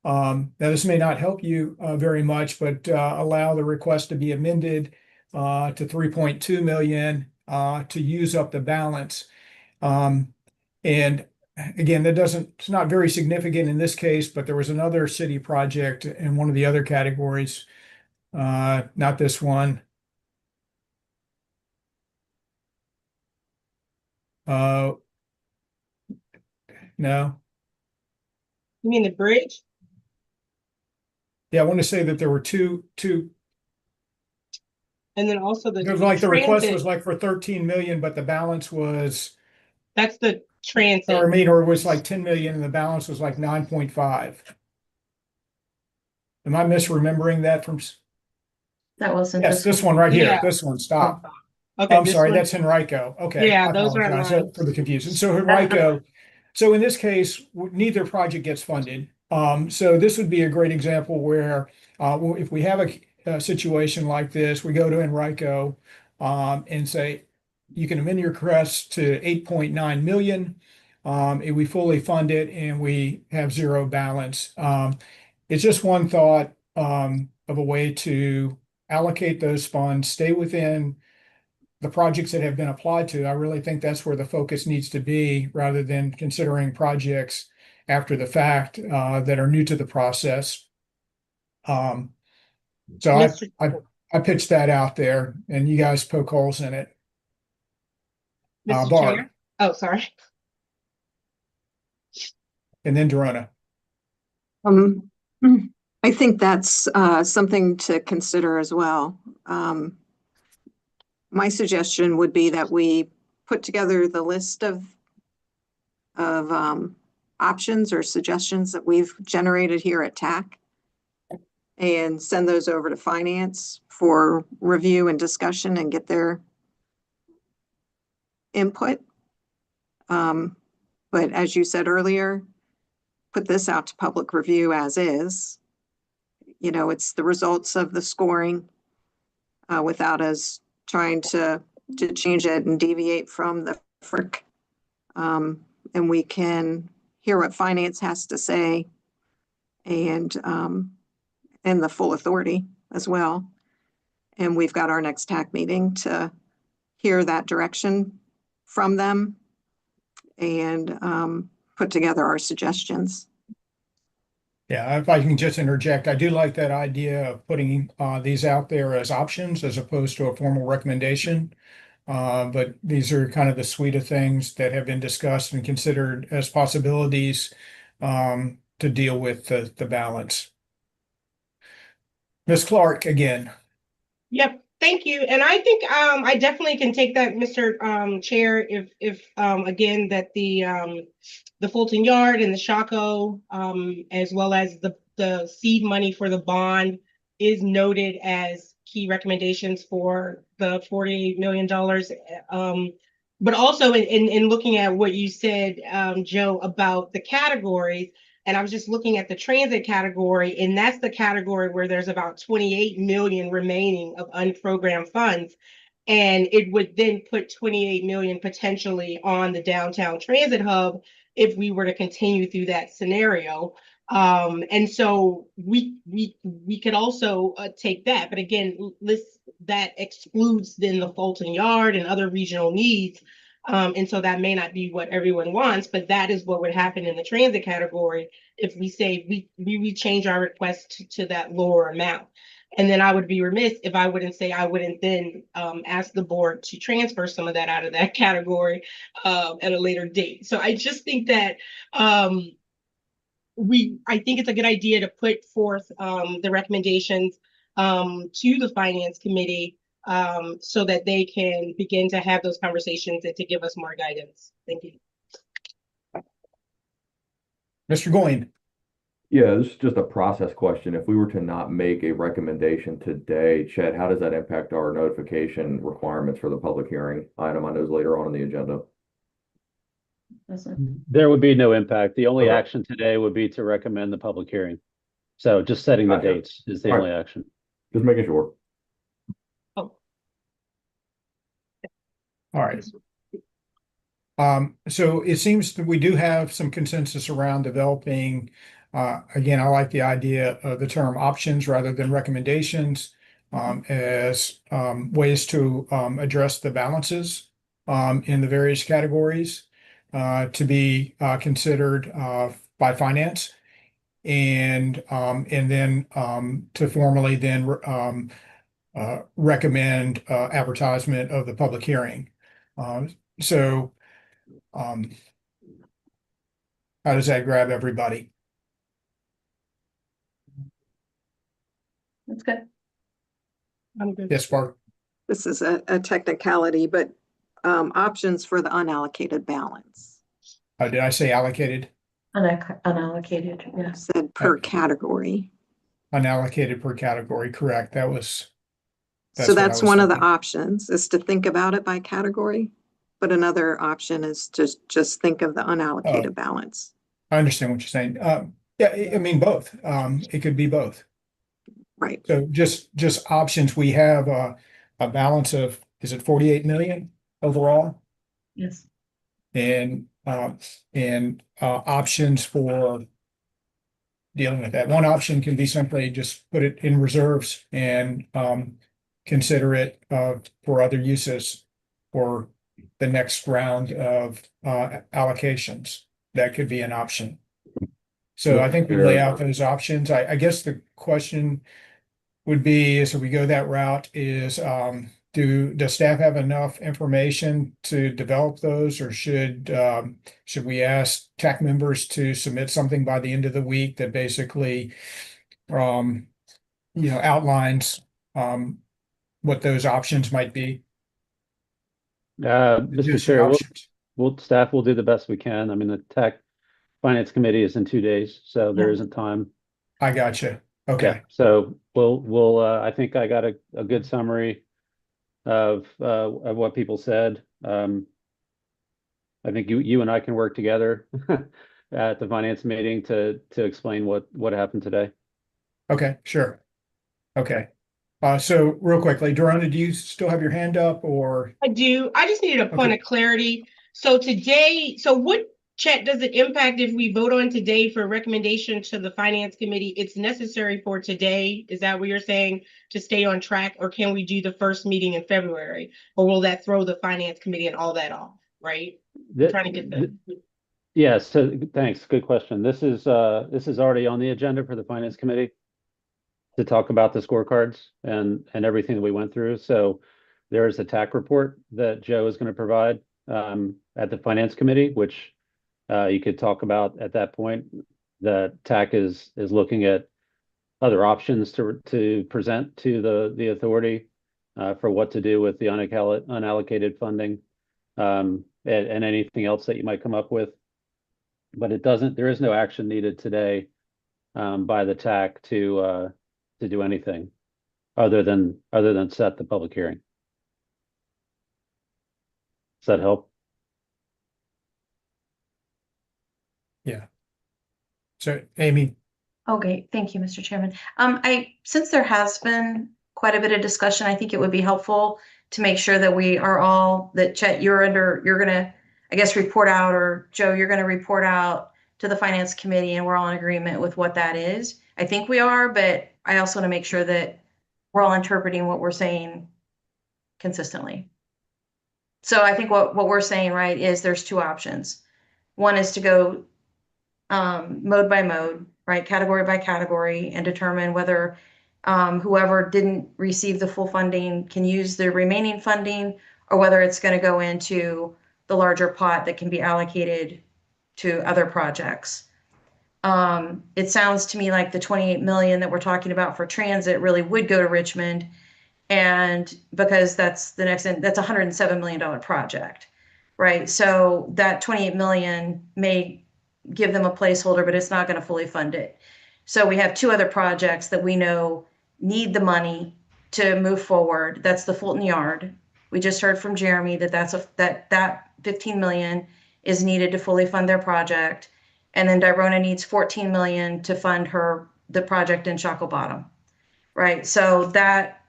Now this may not help you very much, but allow the request to be amended to 3.2 million to use up the balance. And again, it's not very significant in this case, but there was another city project in one of the other categories, not this one. No. You mean the bridge? Yeah, I want to say that there were two. And then also the The request transit, was like for 13 million, but the balance was, that's the transit. or it was like 10 million and the balance was like 9.5. Am I misremembering that from? That wasn't Yes, this one right here. Yeah. This one, stop. Okay, I'm this sorry, one- that's Henrico. Okay, Yeah, I those are apologize lines. for the confusion. So Henrico, so in this case, neither project gets funded. So this would be a great example where, if we have a situation like this, we go to Henrico, and say, you can amend your request to 8.9 million. If we fully fund it and we have zero balance. It's just one thought, of a way to allocate those funds, stay within the projects that have been applied to. I really think that's where the focus needs to be, rather than considering projects after the fact, that are new to the process. So Mr. I pitched that out there, and you guys poke holes in it. Mr. Barb, Chair? Oh, sorry. and then Dorona. Um, I think that's something to consider as well. My suggestion would be that we put together the list of options or suggestions that we've generated here at TAC and send those over to finance for review and discussion and get their input. But as you said earlier, put this out to public review as is. You know, it's the results of the scoring, without us trying to change it and deviate from the FERC. And we can hear what finance has to say, and the full authority as well. And we've got our next TAC meeting to hear that direction from them and put together our suggestions. Yeah, if I can just interject, I do like that idea of putting these out there as options as opposed to a formal recommendation. But these are kind of the suite of things that have been discussed and considered as possibilities, to deal with the balance. Ms. Clark, again. Yep, thank you. And I think I definitely can take that, Mr. Chair, if again that the Fulton Yard and the Shaco, as well as the seed money for the bond is noted as key recommendations for the $48 million. But also in looking at what you said, Joe, about the categories, and I was just looking at the transit category, and that's the category where there's about 28 million remaining of unprogrammed funds. And it would then put 28 million potentially on the downtown transit hub if we were to continue through that scenario. And so we could also take that, but again, that excludes then the Fulton Yard and other regional needs. And so that may not be what everyone wants, but that is what would happen in the transit category if we say we change our request to that lower amount. And then I would be remiss if I wouldn't then ask the board to transfer some of that out of that category at a later date. So I just think that I think it's a good idea to put forth the recommendations to the finance committee so that they can begin to have those conversations and to give us more guidance. Thank you. Mr. Goyne. Yeah, this is just a process question. If we were to not make a recommendation today, Chet, how does that impact our notification requirements for the public hearing item on those later on in the agenda? There would be no impact. The only Okay. action today would be to recommend the public hearing. So just setting the Gotcha. dates is the All only right. action. Just making sure. Oh, All right. So it seems that we do have some consensus around developing, again, I like the idea of the term options rather than recommendations, as ways to address the balances in the various categories to be considered by finance, and then to formally then recommend advertisement of the public hearing. So how does that grab everybody? That's good. I'm good. Yes, Bart. This is a technicality, but options for the unallocated balance. Did I say allocated? Unallocated, I yeah. said per Okay. category. unallocated per category, correct? That was, So what I that's was one of the thinking. options, is to think about it by category. But another option is to just think of the unallocated balance. I understand what you're saying. Yeah, I mean, both. It could be both. Right. So just options. We have a balance of, is it 48 million overall? Yes. And options for dealing with that. One option can be simply just put it in reserves and consider it for other uses for the next round of allocations. That could be an option. So I think we lay out those options. I guess the question would be, so we go that route, is does staff have enough information to develop those, or should we ask TAC members to submit something by the end of the week that basically outlines what those options might be? Mr. Just Chair, options. staff will do the best we can. I mean, the TAC Finance Committee is in 2 days, so there Yeah. isn't time. I got you. Yeah, Okay. so I think I got a good summary of what people said. I think you and I can work together at the finance meeting to explain what happened today. Okay, sure. Okay. So real quickly, Dorona, do you still have your hand up, or? I do. I just needed a point of clarity. So today, so what, Chet, does it impact if we vote on today for recommendation to the finance committee? It's necessary for today. Is that what you're saying, to stay on track? Or can we do the first meeting in February? Or will that throw the finance committee and all that off, right? I'm trying to get the. Yeah, so thanks. Good question. This is already on the agenda for the finance committee to talk about the scorecards and everything that we went through. So there is a TAC report that Joe is going to provide at the finance committee, which you could talk about at that point. The TAC is looking at other options to present to the authority for what to do with the unallocated funding and anything else that you might come up with. But there is no action needed today by the TAC to do anything other than set the public hearing. Does that help? Yeah. So Amy. Okay, thank you, Mr. Chairman. Since there has been quite a bit of discussion, I think it would be helpful to make sure that we are all, that Chet, you're gonna, I guess, report out, or Joe, you're gonna report out to the finance committee, and we're all in agreement with what that is. I think we are, but I also want to make sure that we're all interpreting what we're saying consistently. So I think what we're saying, right, is there's two options. One is to go mode by mode, right, category by category, and determine whether whoever didn't receive the full funding can use the remaining funding, or whether it's going to go into the larger pot that can be allocated to other projects. It sounds to me like the 28 million that we're talking about for transit really would go to Richmond, and because that's the next, that's a $107 million project, right? So that 28 million may give them a placeholder, but it's not going to fully fund it. So we have two other projects that we know need the money to move forward. That's the Fulton Yard. We just heard from Jeremy that that 15 million is needed to fully fund their project. And then Dirona needs 14 million to fund the project in Shockoe Bottom, right? So that,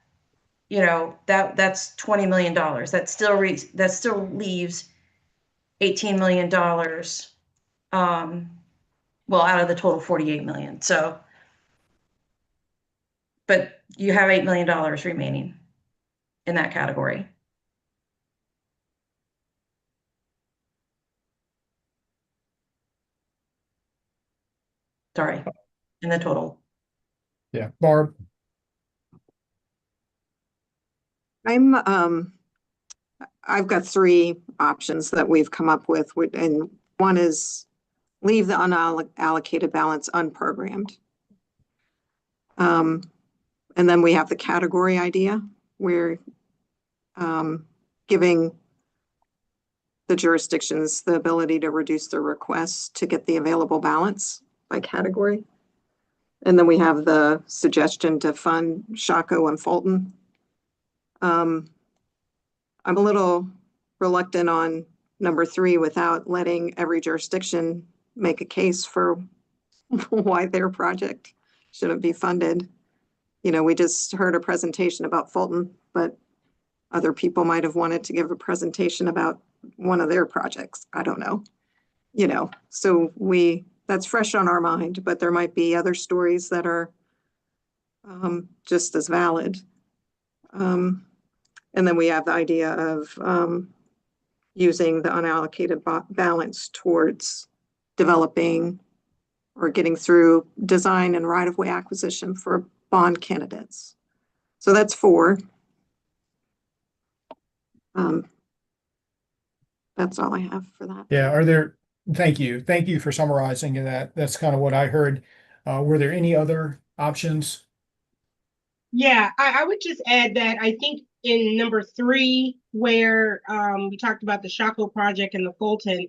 that's $20 million. That still leaves $18 million, well, out of the total 48 million. So, but you have $8 million remaining in that category. Sorry, in the total. Yeah, Barb. I've got three options that we've come up with, and one is leave the unallocated balance unprogrammed. And then we have the category idea. We're giving the jurisdictions the ability to reduce their requests to get the available balance by category. And then we have the suggestion to fund Shaco and Fulton. I'm a little reluctant on number 3 without letting every jurisdiction make a case for why their project shouldn't be funded. You know, we just heard a presentation about Fulton, but other people might have wanted to give a presentation about one of their projects. I don't know. You know, so that's fresh on our mind, but there might be other stories that are just as valid. And then we have the idea of using the unallocated balance towards developing or getting through design and right-of-way acquisition for bond candidates. So that's 4. That's all I have for that. Yeah, thank you. Thank you for summarizing that. That's kind of what I heard. Were there any other options? Yeah, I would just add that I think in number 3, where we talked about the Shaco project and the Fulton,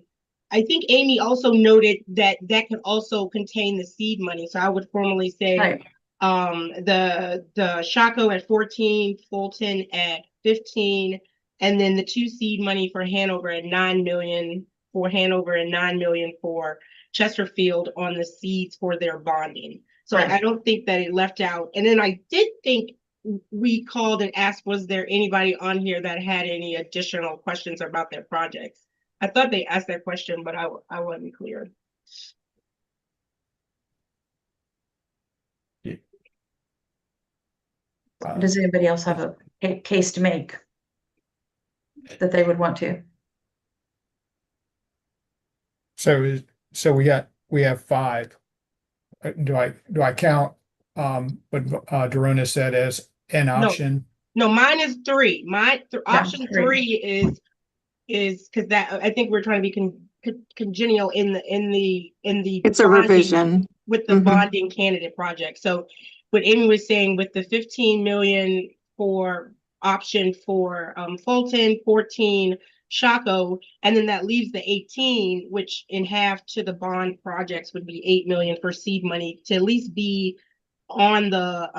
I think Amy also noted that that could also contain the seed money. So I would formally say Right. the Shaco at 14, Fulton at 15, and then the 2 seed money for Hanover at 9 million for Hanover and 9 million for Chesterfield on the seeds for their bonding. So Right. I don't think that it left out. And then I did think we called and asked, was there anybody on here that had any additional questions about their projects? I thought they asked that question, but I wasn't clear. Does anybody else have a case to make that they would want to? So we have 5. Do I count what Dorona said as an option? No, mine is 3. Option 3. 3 is because that I think we're trying to be congenial in the It's a bonding revision. with the Mhm. bonding candidate project. So what Amy was saying with the 15 million for option for Fulton, 14 Shaco, and then that leaves the 18, which in half to the bond projects would be 8 million for seed money to at least be on the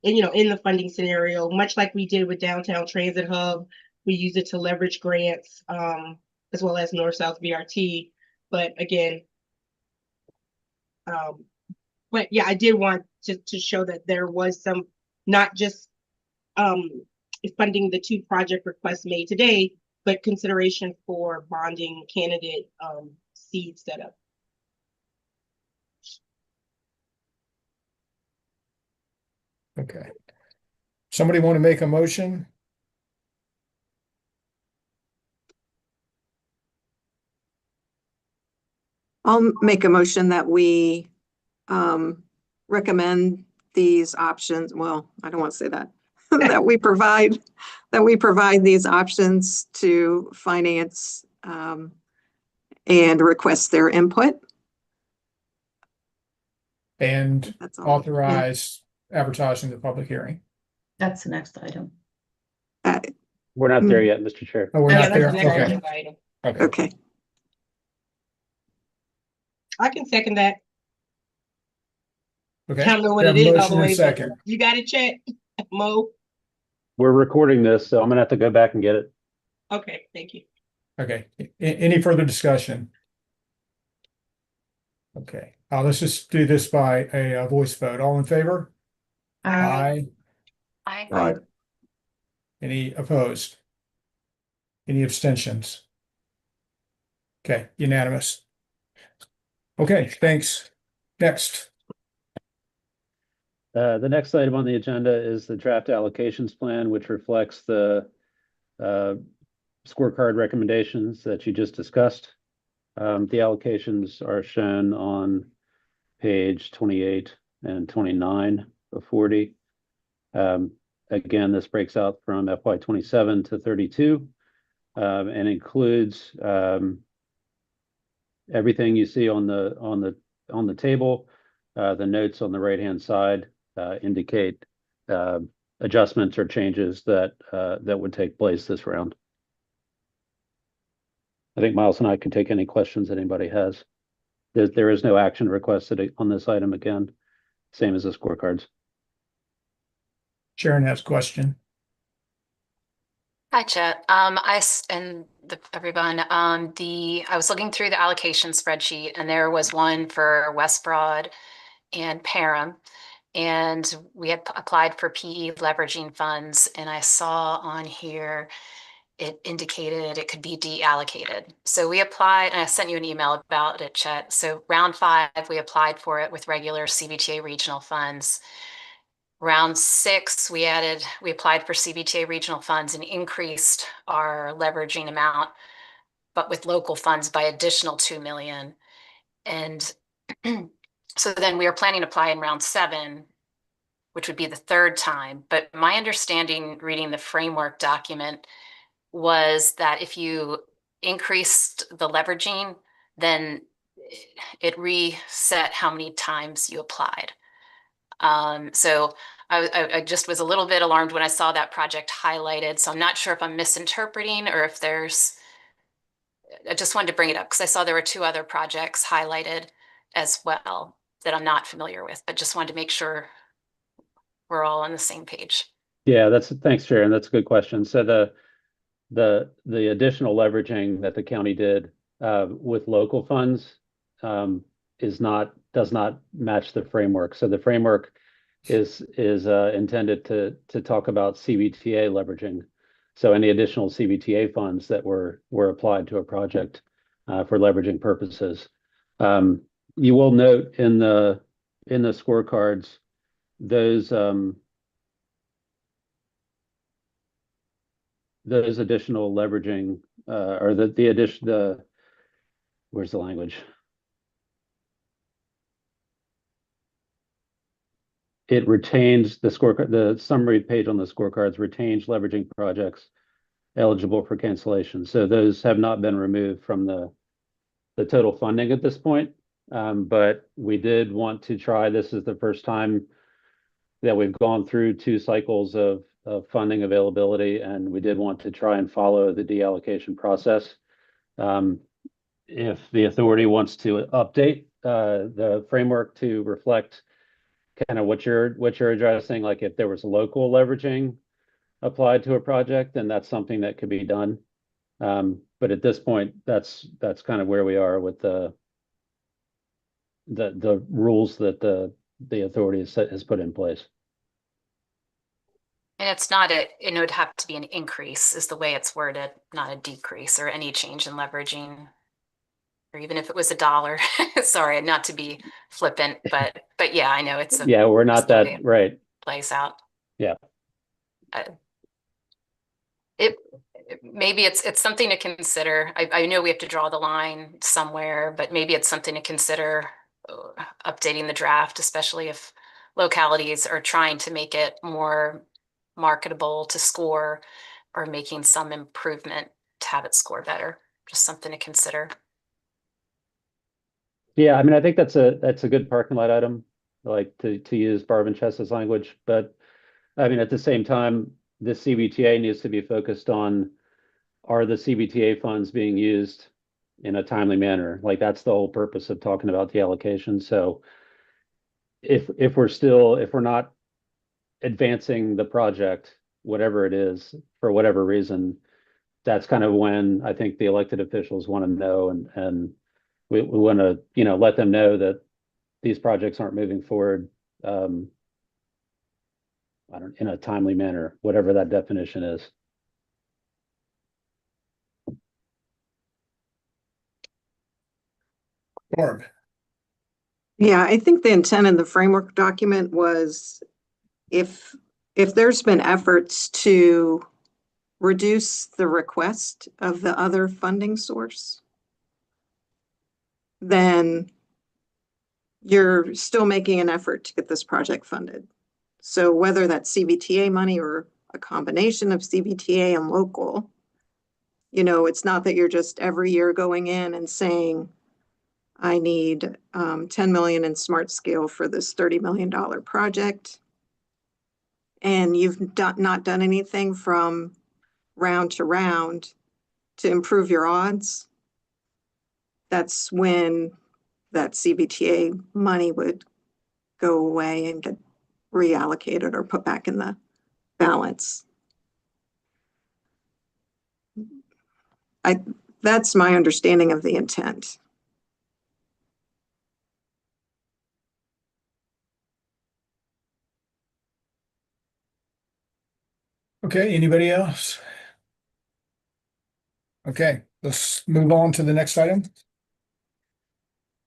in the funding scenario, much like we did with Downtown Transit Hub. We use it to leverage grants as well as North-South BRT. But again, but yeah, I did want to show that there was some, not just funding the 2 project requests made today, but consideration for bonding candidate seed setup. Okay. Somebody want to make a motion? I'll make a motion that we recommend these options. Well, I don't want to say that. that we provide these options to finance and request their input. And That's all. authorize advertising the public hearing. That's the next item. We're not there yet, Mr. Chair. Oh, we're Yeah, not that's there? the next Okay, Agenda item. okay. Okay. I can second that. Okay. I don't know what We have it a is all motion the and a way, but second. you got it, Chet? Mo? We're recording this, so I'm gonna have to go back and get it. Okay, thank you. Okay, any further discussion? Okay, let's just do this by a voice vote. All in favor? Aye. Aye. Any opposed? Any abstentions? Okay, unanimous. Okay, thanks. Next. The next item on the agenda is the draft allocations plan, which reflects the scorecard recommendations that you just discussed. The allocations are shown on page 28 and 29 of 40. Again, this breaks out from FY 27 to 32 and includes everything you see on the table. The notes on the right-hand side indicate adjustments or changes that would take place this round. I think Miles and I can take any questions that anybody has. There is no action requested on this item again. same as the scorecards. Sharon has a question. Hi, Chet. Everyone. I was looking through the allocation spreadsheet, and there was one for West Broad and Parham, and we had applied for PE leveraging funds, and I saw on here it indicated it could be deallocated. So we applied, and I sent you an email about it, Chet. So round 5, we applied for it with regular CVTA regional funds. Round 6, we applied for CVTA regional funds and increased our leveraging amount, but with local funds by additional 2 million. And so then we are planning to apply in round 7, which would be the 3rd time. But my understanding reading the framework document was that if you increased the leveraging, then it reset how many times you applied. So I just was a little bit alarmed when I saw that project highlighted. So I'm not sure if I'm misinterpreting or if I just wanted to bring it up because I saw there were 2 other projects highlighted as well that I'm not familiar with, but just wanted to make sure we're all on the same page. Yeah, thanks, Sharon. That's a good question. So the additional leveraging that the county did with local funds does not match the framework. So the framework is intended to talk about CVTA leveraging. So any additional CVTA funds that were applied to a project for leveraging purposes. You will note in the scorecards those additional leveraging or where's the language? It retains the summary page on the scorecards retains leveraging projects eligible for cancellation. So those have not been removed from the total funding at this point. But we did want to try, this is the first time that we've gone through 2 cycles of funding availability, and we did want to try and follow the deallocation process. If the authority wants to update the framework to reflect kind of what you're addressing, like if there was local leveraging applied to a project, then that's something that could be done. But at this point, that's kind of where we are with the rules that the authority has put in place. And it's not it would have to be an increase is the way it's worded, not a decrease or any change in leveraging. Or even if it was $1, sorry, not to be flippant, but yeah, I know it's yeah, we're not that right. Plays out. Yeah. Maybe it's something to consider. I know we have to draw the line somewhere, but maybe it's something to consider updating the draft, especially if localities are trying to make it more marketable to score or making some improvement to have it score better. Just something to consider. Yeah, I mean, I think that's a good parking lot item, like to use Barb and Chess's language. But I mean, at the same time, the CVTA needs to be focused on, are the CVTA funds being used in a timely manner? Like that's the whole purpose of talking about the allocation. So if we're not advancing the project, whatever it is, for whatever reason, that's kind of when I think the elected officials want to know, and we want to, let them know that these projects aren't moving forward in a timely manner, whatever that definition is. Barb. Yeah, I think the intent in the framework document was if there's been efforts to reduce the request of the other funding source, then you're still making an effort to get this project funded. So whether that's CVTA money or a combination of CVTA and local, it's not that you're just every year going in and saying, I need 10 million in smart scale for this $30 million project. And you've not done anything from round to round to improve your odds. That's when that CVTA money would go away and get reallocated or put back in the balance. That's my understanding of the intent. Okay, anybody else? Okay, let's move on to the next item.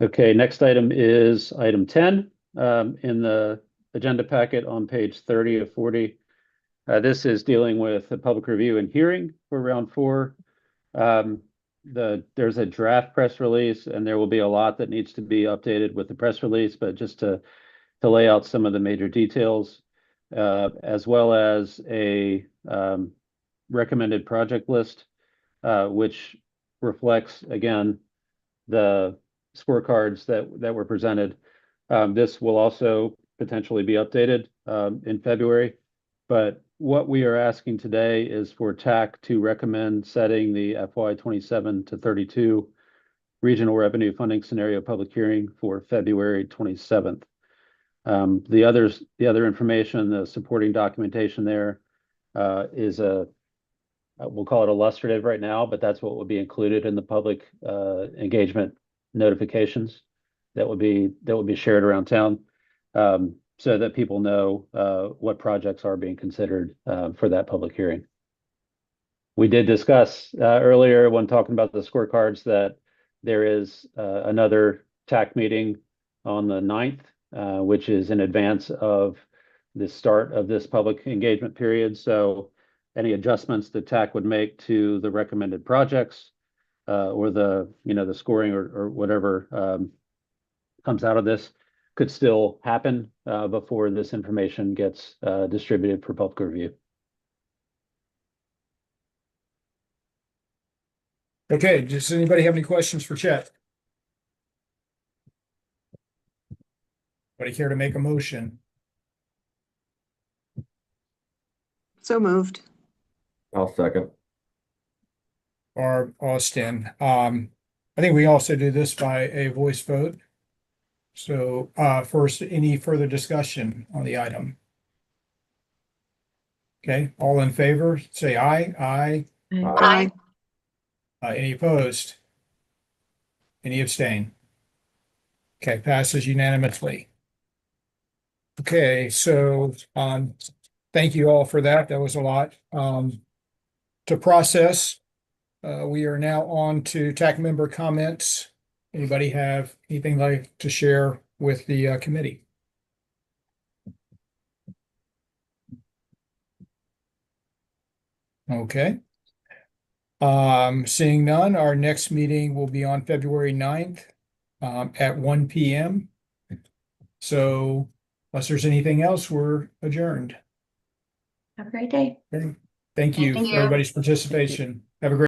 Okay, next item is item 10 in the agenda packet on page 30 of 40. This is dealing with a public review and hearing for round 4. There's a draft press release, and there will be a lot that needs to be updated with the press release, but just to lay out some of the major details, as well as a recommended project list, which reflects, again, the scorecards that were presented. This will also potentially be updated in February, but what we are asking today is for TAC to recommend setting the FY 27 to 32 regional revenue funding scenario public hearing for February 27th. The other information, the supporting documentation there is we'll call it illustrative right now, but that's what will be included in the public engagement notifications that would be shared around town, so that people know what projects are being considered for that public hearing. We did discuss earlier when talking about the scorecards that there is another TAC meeting on the 9th, which is in advance of the start of this public engagement period. So any adjustments that TAC would make to the recommended projects or the scoring or whatever comes out of this could still happen before this information gets distributed for public review. Okay, does anybody have any questions for Chet? Anybody care to make a motion? So moved. I'll second. Or Austin? I think we also do this by a voice vote. So first, any further discussion on the item? Okay, all in favor, say aye. Aye. Aye. Any opposed? Any abstain? Okay, passes unanimously. Okay, so thank you all for that. That was a lot to process. We are now on to TAC member comments. Anybody have anything like to share with the committee? Okay. Seeing none, our next meeting will be on February 9th at 1 p.m. So unless there's anything else, we're adjourned. Have a great day. Okay. Thank you Thank for you. everybody's participation. Have a great